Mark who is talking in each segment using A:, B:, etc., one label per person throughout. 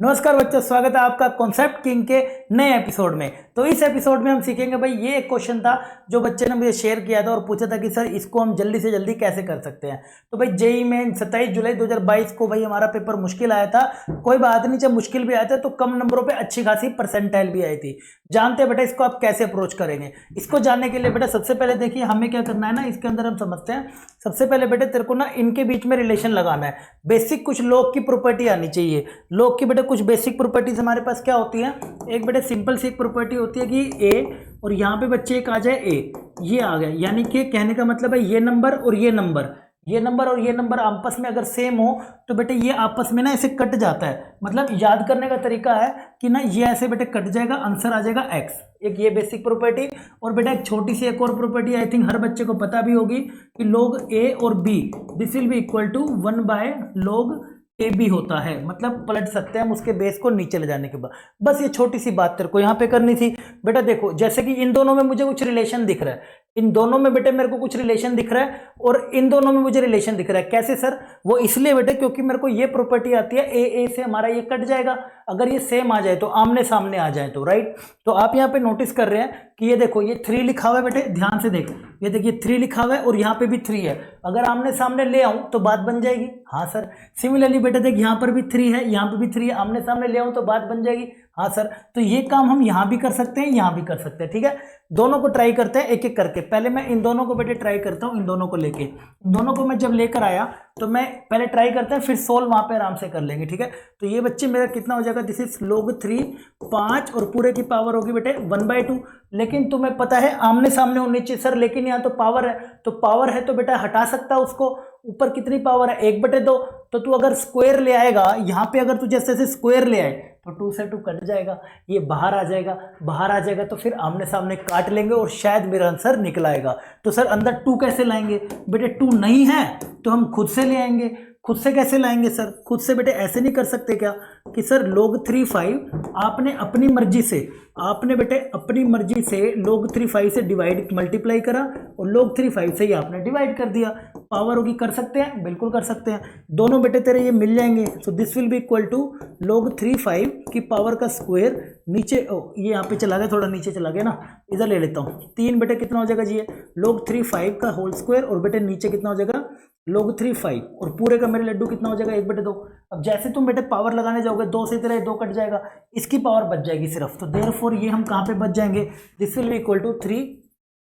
A: नमस्कार बच्चों, स्वागत है आपका कॉन्सेप्ट किंग के नए एपिसोड में। तो इस एपिसोड में हम सीखेंगे भाई, ये एक क्वेश्चन था जो बच्चे ने मुझे शेयर किया था और पूछा था कि सर इसको हम जल्दी से जल्दी कैसे कर सकते हैं। तो भाई जेईई में 27 जुलाई 2022 को भाई हमारा पेपर मुश्किल आया था। कोई बात नहीं, जब मुश्किल भी आया था तो कम नंबरों पे अच्छी खासी परसेंटाइल भी आई थी। जानते हैं बेटा इसको आप कैसे अप्रोच करेंगे। इसको जानने के लिए बेटा सबसे पहले देखिए हमें क्या करना है ना, इसके अंदर हम समझते हैं। सबसे पहले बेटा तेरे को ना इनके बीच में रिलेशन लगाना है। बेसिक कुछ लॉग की प्रॉपर्टी आनी चाहिए। लॉग की बेटा कुछ बेसिक प्रॉपर्टीज हमारे पास क्या होती है। एक बेटा सिंपल सी एक प्रॉपर्टी होती है कि ए और यहाँ पे बच्चे एक आ जाए ए, ये आ गया, यानी कि कहने का मतलब है ये नंबर और ये नंबर, ये नंबर और ये नंबर आपस में अगर सेम हो तो बेटे ये आपस में ना ऐसे कट जाता है। मतलब याद करने का तरीका है कि ना ये ऐसे बेटे कट जाएगा, आंसर आ जाएगा एक्स। एक ये बेसिक प्रॉपर्टी। और बेटा एक छोटी सी एक और प्रॉपर्टी आई थिंक हर बच्चे को पता भी होगी कि log a और b this will be equal to 1/log AB होता है। मतलब पलट सकते हैं हम उसके बेस को नीचे ले जाने के बाद। बस ये छोटी सी बात तेरे को यहाँ पे करनी थी। बेटा देखो जैसे कि इन दोनों में मुझे कुछ रिलेशन दिख रहा है, इन दोनों में बेटे मेरे को कुछ रिलेशन दिख रहा है और इन दोनों में मुझे रिलेशन दिख रहा है। कैसे सर? वो इसलिए बेटे क्योंकि मेरे को ये प्रॉपर्टी आती है ए से हमारा ये कट जाएगा अगर ये सेम आ जाए तो, आमने सामने आ जाए तो, राइट। तो आप यहाँ पे नोटिस कर रहे हैं कि ये देखो ये 3 लिखा हुआ है बेटे, ध्यान से देख, ये देखिए 3 लिखा हुआ है और यहाँ पे भी 3 है। अगर आमने सामने ले आऊं तो बात बन जाएगी। हाँ सर। सिमिलरली बेटे देख यहाँ पर भी 3 है, यहाँ पे भी 3 है, आमने सामने ले आऊं तो बात बन जाएगी। हाँ सर। तो ये काम हम यहाँ भी कर सकते हैं, यहाँ भी कर सकते हैं। ठीक है, दोनों को ट्राई करते हैं एक एक करके। पहले मैं इन दोनों को बेटे ट्राई करता हूँ, इन दोनों को लेके। इन दोनों को मैं जब लेकर आया तो मैं पहले ट्राई करते हैं, फिर सोल्व वहां पे आराम से कर लेंगे। ठीक है, तो ये बच्चे मेरा कितना हो जाएगा, दिस इज log 3 5 और पूरे की पावर होगी बेटे 1/2। लेकिन तुम्हें पता है आमने सामने होनी चाहिए सर, लेकिन यहाँ तो पावर है, तो पावर है तो बेटा हटा सकता है उसको। ऊपर कितनी पावर है 1/2। तो तू अगर स्क्वायर ले आएगा यहाँ पे, अगर तू जैसे जैसे स्क्वायर ले आए तो 2 से 2 कट जाएगा, ये बाहर आ जाएगा, बाहर आ जाएगा तो फिर आमने सामने काट लेंगे और शायद मेरा आंसर निकल आएगा। तो सर अंदर 2 कैसे लाएंगे बेटे? 2 नहीं है तो हम खुद से ले आएंगे। खुद से कैसे लाएंगे सर? खुद से बेटे ऐसे नहीं कर सकते क्या कि सर log 3 5 आपने अपनी मर्जी से, आपने बेटे अपनी मर्जी से log 3 5 से डिवाइड मल्टीप्लाई करा और log 3 5 से ही आपने डिवाइड कर दिया। पावर होगी, कर सकते हैं, बिल्कुल कर सकते हैं। दोनों बेटे तेरे ये मिल जाएंगे। So this will be equal to log 3 5 की पावर का स्क्वायर नीचे, ये यहाँ पे चला गया, थोड़ा नीचे चला गया ना, इधर ले लेता हूँ। 3 बेटे कितना हो जाएगा जी, ये log 3 5 का होल स्क्वायर और बेटे नीचे कितना हो जाएगा log 3 5 और पूरे का मेरे लड्डू कितना हो जाएगा 1/2। अब जैसे तुम बेटे पावर लगाने जाओगे 2 से तेरा 2 कट जाएगा, इसकी पावर बच जाएगी सिर्फ। तो देयरफॉर ये हम कहाँ पे बच जाएंगे, this will be equal to 3।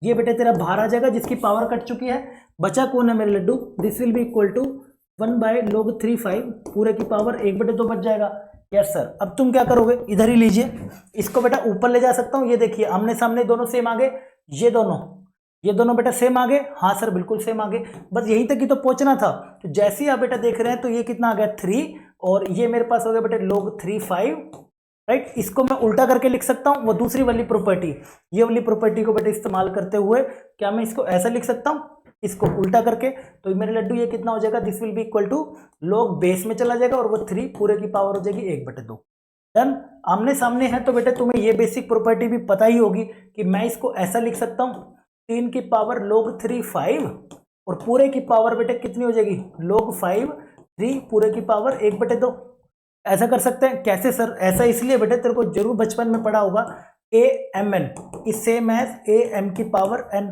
A: ये बेटे तेरा बाहर आ जाएगा जिसकी पावर कट चुकी है। बचा कौन है मेरे लड्डू, this will be equal to 1/log 3 5 पूरे की पावर 1/2 बच जाएगा। Yes sir. अब तुम क्या करोगे, इधर ही लीजिए, इसको बेटा ऊपर ले जा सकता हूँ। ये देखिए आमने सामने दोनों सेम आ गए, ये दोनों बेटा सेम आ गए। हाँ सर बिल्कुल सेम आ गए, बस यहीं तक ही तो पहुंचना था। तो जैसे ही आप बेटा देख रहे हैं तो ये कितना आ गया 3 और ये मेरे पास हो गया बेटा log 3 5, राइट। इसको मैं उल्टा करके लिख सकता हूँ, वो दूसरी वाली प्रॉपर्टी, ये वाली प्रॉपर्टी को बेटा इस्तेमाल करते हुए क्या मैं इसको ऐसा लिख सकता हूँ, इसको उल्टा करके। तो मेरे लड्डू ये कितना हो जाएगा, this will be equal to log base में चला जाएगा और वो 3 पूरे की पावर हो जाएगी 1/2। डन। आमने सामने है तो बेटा तुम्हें ये बेसिक प्रॉपर्टी भी पता ही होगी कि मैं इसको ऐसा लिख सकता हूँ, 3 की पावर log 3 5 और पूरे की पावर बेटे कितनी हो जाएगी log 5 3 पूरे की पावर 1/2। ऐसा कर सकते हैं। कैसे सर? ऐसा इसलिए बेटे तेरे को जरूर बचपन में पढ़ा होगा, AMN is same as AM की पावर n।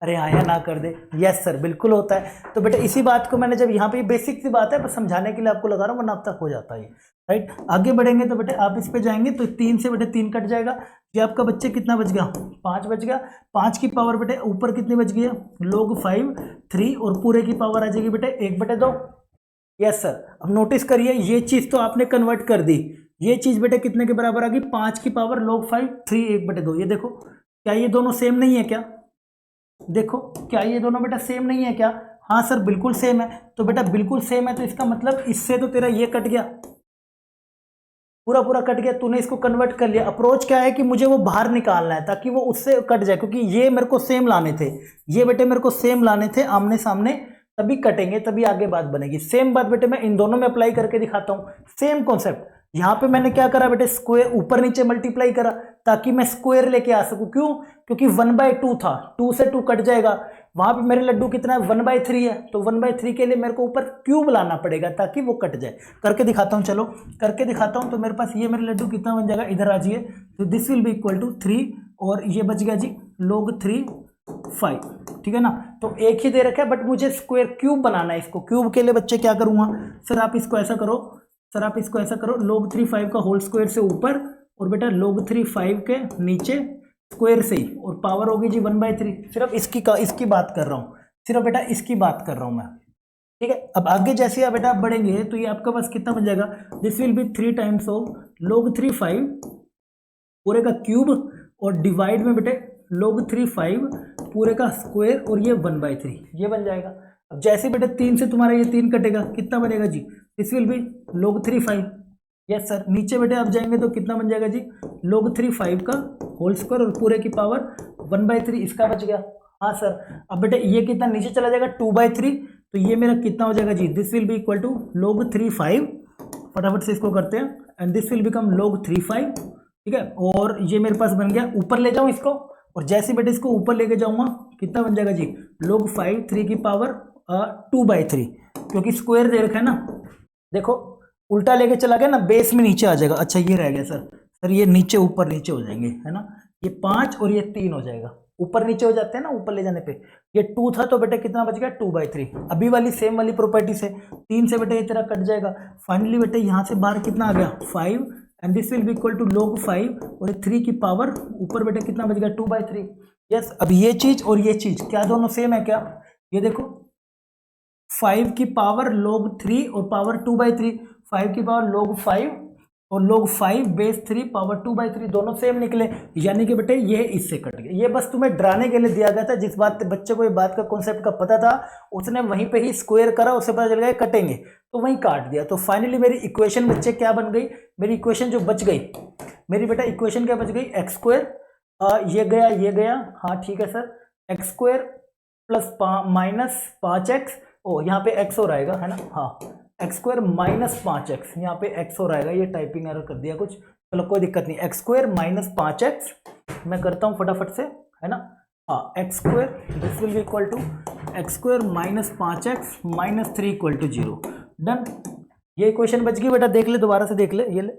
A: अरे आया ना कर दे। यस सर बिल्कुल होता है। तो बेटे इसी बात को मैंने जब यहाँ पे, बेसिक सी बात है पर समझाने के लिए आपको लगा रहा हूँ, वरना अब तक हो जाता है, राइट। आगे बढ़ेंगे तो बेटे आप इस पे जाएंगे तो 3 से बेटे 3 कट जाएगा। ये आपका बच्चे कितना बच गया, 5 बच गया। 5 की पावर बेटे ऊपर कितनी बच गई है log 5 3 और पूरे की पावर आ जाएगी बेटे 1/2। Yes sir. अब नोटिस करिए ये चीज तो आपने कन्वर्ट कर दी। ये चीज बेटे कितने के बराबर आ गई, 5 की पावर log 5 3 1/2। ये देखो क्या ये दोनों सेम नहीं है क्या, देखो क्या ये दोनों बेटा सेम नहीं है क्या? हाँ सर बिल्कुल सेम है। तो बेटा बिल्कुल सेम है तो इसका मतलब इससे तो तेरा ये कट गया, पूरा पूरा कट गया। तूने इसको कन्वर्ट कर लिया। अप्रोच क्या है कि मुझे वो बाहर निकालना है ताकि वो उससे कट जाए, क्योंकि ये मेरे को सेम लाने थे, ये बेटे मेरे को सेम लाने थे आमने सामने, तभी कटेंगे, तभी आगे बात बनेगी। सेम बात बेटे मैं इन दोनों में अप्लाई करके दिखाता हूँ। सेम कॉन्सेप्ट यहाँ पे मैंने क्या करा बेटे, स्क्वायर ऊपर नीचे मल्टीप्लाई करा ताकि मैं स्क्वायर लेके आ सकूं। क्यों? क्योंकि 1/2 था, 2 से 2 कट जाएगा। वहां पे मेरे लड्डू कितना है 1/3 है, तो 1/3 के लिए मेरे को ऊपर क्यूब लाना पड़ेगा ताकि वो कट जाए। करके दिखाता हूँ, चलो करके दिखाता हूँ। तो मेरे पास ये मेरे लड्डू कितना बन जाएगा, इधर आ जाइए, तो this will be equal to 3 और ये बच गया जी log 3 5, ठीक है ना। तो एक ही दे रखा है बट मुझे स्क्वायर क्यूब बनाना है। इसको क्यूब के लिए बच्चे क्या करूँगा, सर आप इसको ऐसा करो, सर आप इसको ऐसा करो, log 3 5 का होल स्क्वायर से ऊपर और बेटा log 3 5 के नीचे स्क्वायर से ही, और पावर होगी जी 1/3। सिर्फ इसकी बात कर रहा हूँ, सिर्फ बेटा इसकी बात कर रहा हूँ मैं, ठीक है। अब आगे जैसे आप बेटा बढ़ेंगे तो ये आपका पास कितना बन जाएगा, this will B 3 times of log 3 5 पूरे का क्यूब और डिवाइड में बेटे log 3 5 पूरे का स्क्वायर और ये 1/3 ये बन जाएगा। अब जैसे बेटे 3 से तुम्हारा ये 3 कटेगा, कितना बनेगा जी, this will be log 3 5। Yes sir, नीचे बेटे आप जाएंगे तो कितना बन जाएगा जी log 3 5 का होल स्क्वायर और पूरे की पावर 1/3, इसका बच गया। हाँ सर, अब बेटे ये कितना नीचे चला जाएगा 2/3, तो ये मेरा कितना हो जाएगा जी, this will be equal to log 3 5, फटाफट से इसको करते हैं, and this will become log 3 5, ठीक है। और ये मेरे पास बन गया, ऊपर ले जाऊँ इसको, और जैसे बेटे इसको ऊपर लेके जाऊंगा कितना बन जाएगा जी log 5 3 की पावर 2/3, क्योंकि स्क्वायर दे रखा है ना। देखो उल्टा लेके चला गया ना, बेस में नीचे आ जाएगा। अच्छा ये रह गया सर ये नीचे ऊपर नीचे हो जाएंगे, है ना, ये 5 और ये 3 हो जाएगा, ऊपर नीचे हो जाते हैं ना ऊपर ले जाने पे। ये 2 था तो बेटे कितना बच गया 2/3। अभी वाली सेम वाली प्रॉपर्टी से 3 से बेटे ये तेरा कट जाएगा। फाइनली बेटे यहाँ से बाहर कितना आ गया 5, and this will be equal to log 5 और 3 की पावर ऊपर बेटे कितना बच गया 2/3। यस, अब ये चीज और ये चीज क्या दोनों सेम है क्या, ये देखो 5 की पावर log 3 और पावर 2/3, 5 की पावर log 5 और log 5 बेस 3 पावर 2/3 दोनों सेम निकले, यानी कि बेटे ये इससे कट गए। ये बस तुम्हें डराने के लिए दिया गया था, जिस बात बच्चे को ये बात का कॉन्सेप्ट का पता था उसने वहीं पे ही स्क्वायर करा, उसे पता चल गया कटेंगे तो वहीं काट दिया। तो फाइनली मेरी इक्वेशन बच्चे क्या बन गई, मेरी इक्वेशन जो बच गई, मेरी बेटा इक्वेशन क्या बच गई, एक्स स्क्वायर ये गया, हाँ ठीक है sir, x square plus minus 5x, ओ यहाँ पे x हो रहेगा है ना, हाँ एक्स स्क्वायर माइनस 5x, यहाँ पे x हो रहेगा, ये टाइपिंग एरर कर दिया कुछ, चलो कोई दिक्कत नहीं, एक्स स्क्वायर माइनस 5x मैं करता हूँ फटाफट से, है ना, हाँ x square this will be equal to x square minus 5x minus 3 equal to 0। Done, ये इक्वेशन बच गई बेटा, देख ले दोबारा से देख ले, ये ले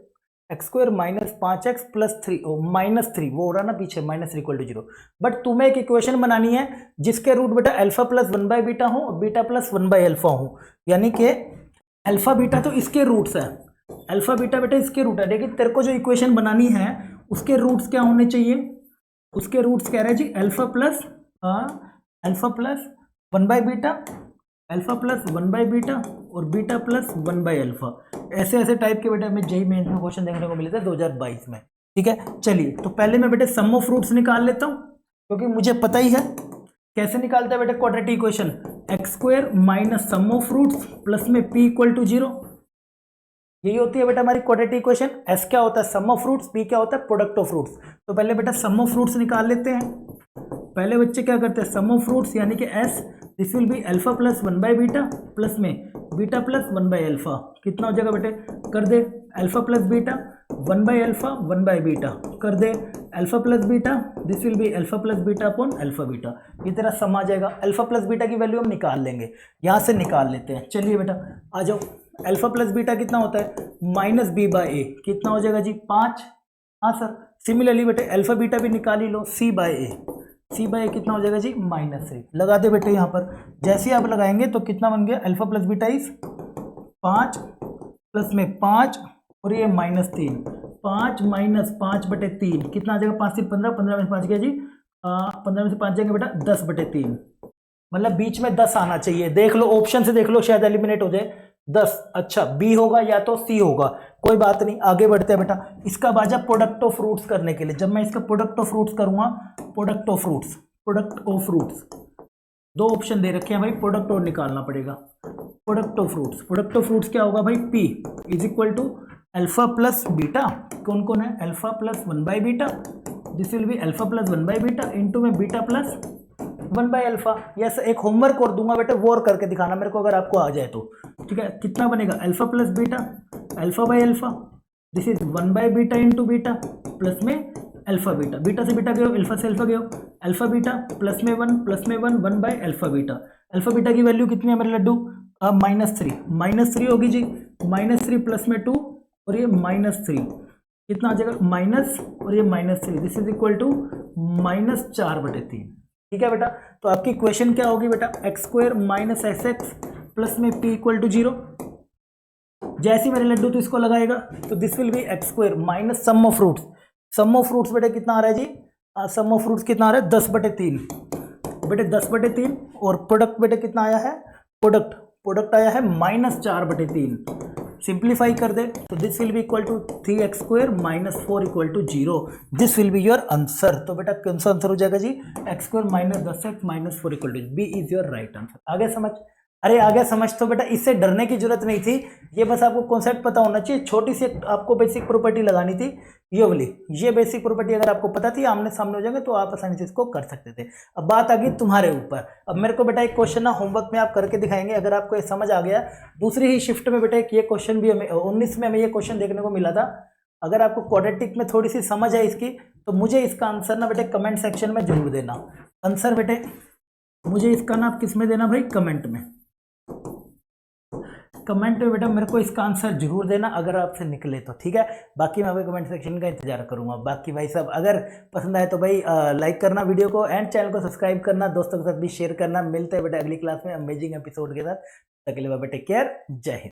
A: x square minus 5x plus 3 minus 3 वो हो रहा ना पीछे माइनस 3 इक्वल टू 0। बट तुम्हें एक इक्वेशन बनानी है जिसके रूट बेटा अल्फा प्लस 1/बीटा हो और बीटा प्लस 1/अल्फा हो, यानी कि अल्फा बीटा तो इसके रूट्स है, अल्फा बीटा बेटा इसके रूट है, लेकिन तेरे को जो इक्वेशन बनानी है उसके रूट्स क्या होने चाहिए, उसके रूट्स कह रहे हैं जी अल्फा प्लस 1/बीटा, अल्फा प्लस 1/बीटा और बीटा प्लस 1/अल्फा, ऐसे टाइप के बेटा हमें जेईई मेंस में क्वेश्चन देखने को मिले थे 2022 में। ठीक है, चलिए तो पहले मैं बेटे सम ऑफ रूट्स निकाल लेता हूँ, क्योंकि मुझे पता ही है कैसे निकालता है बेटा quadratic equation, x square minus sum of roots plus में p इक्वल टू 0, यही होती है बेटा हमारी क्वाड्रेटिक इक्वेशन। s क्या होता है सम ऑफ रूट्स, p क्या होता है प्रोडक्ट ऑफ रूट्स। तो पहले बेटा सम ऑफ रूट्स निकाल लेते हैं। पहले बच्चे क्या करते हैं सम ऑफ रूट्स, यानी कि s this will be alpha plus 1/बीटा प्लस में बीटा प्लस 1/अल्फा, कितना हो जाएगा बेटे कर दे, अल्फा प्लस बीटा 1/अल्फा 1/बीटा कर दे, alpha plus beta this will be alpha plus beta upon alpha beta, ये तेरा सम आ जाएगा। अल्फा प्लस बीटा की वैल्यू हम निकाल लेंगे, यहाँ से निकाल लेते हैं। चलिए बेटा आ जाओ, अल्फा प्लस बीटा कितना होता है माइनस b/a, कितना हो जाएगा जी 5। हाँ सर, सिमिलरली बेटे अल्फा बीटा भी निकाल ही लो, c/a, c/a कितना हो जाएगा जी -3। लगा दे बेटे यहाँ पर, जैसे आप लगाएंगे तो कितना बन गया alpha plus beta is 5 plus में 5 और ये -3, 5 माइनस 5/3 कितना आ जाएगा 5 से 15, 15 में 5 गया जी 15 में से 5 जाएंगे बेटा 10/3, मतलब बीच में 10 आना चाहिए। देख लो ऑप्शन से देख लो, शायद एलिमिनेट हो जाए 10। अच्छा बी होगा या तो सी होगा, कोई बात नहीं, आगे बढ़ते हैं बेटा। इसका बाजा प्रोडक्ट ऑफ रूट्स करने के लिए, जब मैं इसका प्रोडक्ट ऑफ रूट्स करूंगा, प्रोडक्ट ऑफ रूट्स दो ऑप्शन दे रखे हैं भाई, प्रोडक्ट और निकालना पड़ेगा। प्रोडक्ट ऑफ रूट्स क्या होगा भाई, p is equal to alpha plus beta, कौन कौन है अल्फा प्लस 1/बीटा, this will be alpha plus 1/बीटा इंटू में बीटा प्लस 1/अल्फा। यस, एक होमवर्क और दूंगा बेटा, वो और करके दिखाना मेरे को अगर आपको आ जाए तो। ठीक है, कितना बनेगा alpha plus beta alpha by alpha, this is 1/बीटा इंटू बीटा प्लस में अल्फा बीटा, बीटा से बीटा गए, अल्फा से अल्फा गए, अल्फा बीटा प्लस में 1 1 by alpha beta. Alpha beta की वैल्यू कितनी है मेरे लड्डू? -3 होगी जी, -3 प्लस में 2 और ये -3 कितना आ जाएगा? माइनस और ये -3, दिस इज इक्वल टू -4/3। ठीक है बेटा, तो आपकी क्वेश्चन क्या होगी बेटा? x² - sx प्लस में p इक्वल टू 0। जैसे मेरे लड्डू तो इसको लगाएगा तो this will be x² minus sum of roots. Sum of roots बेटे कितना आ रहा है जी? सम ऑफ रूट्स कितना आ रहा है? 10/3 बेटे, 10/3। और प्रोडक्ट बेटे कितना आया है? प्रोडक्ट आया है -4/3। सिंप्लीफाई कर दे तो this will be equal to 3x² - 4 equal to 0। This will be your answer. तो बेटा कौन सा आंसर हो जाएगा जी? x² - 10x - 4 equal to b is your right answer. आगे समझ? अरे आगे समझ। तो बेटा इससे डरने की जरूरत नहीं थी, ये बस आपको कॉन्सेप्ट पता होना चाहिए। छोटी सी आपको बेसिक प्रॉपर्टी लगानी थी, ये वाली। ये बेसिक प्रॉपर्टी अगर आपको पता थी, आमने सामने हो जाएंगे तो आप आसानी से इसको कर सकते थे। अब बात आ गई तुम्हारे ऊपर। अब मेरे को बेटा एक क्वेश्चन ना होमवर्क में आप करके दिखाएंगे, अगर आपको ये समझ आ गया। दूसरी ही शिफ्ट में बेटा एक ये क्वेश्चन भी हमें 19 में हमें ये क्वेश्चन देखने को मिला था। अगर आपको क्वाड्रेटिक में थोड़ी सी समझ है इसकी, तो मुझे इसका आंसर ना बेटे कमेंट सेक्शन में जरूर देना। आंसर बेटे मुझे इसका ना आप किस में देना भाई? कमेंट में। कमेंट में बेटा मेरे को इसका आंसर जरूर देना अगर आपसे निकले तो, ठीक है। बाकी मैं कमेंट सेक्शन का इंतजार करूंगा। बाकी भाई साहब अगर पसंद आए तो भाई लाइक करना वीडियो को, एंड चैनल को सब्सक्राइब करना, दोस्तों के साथ भी शेयर करना। मिलते हैं बेटा अगली क्लास में अमेजिंग एपिसोड के साथ। तब तक के लिए बाय, टेक केयर, जय हिंद।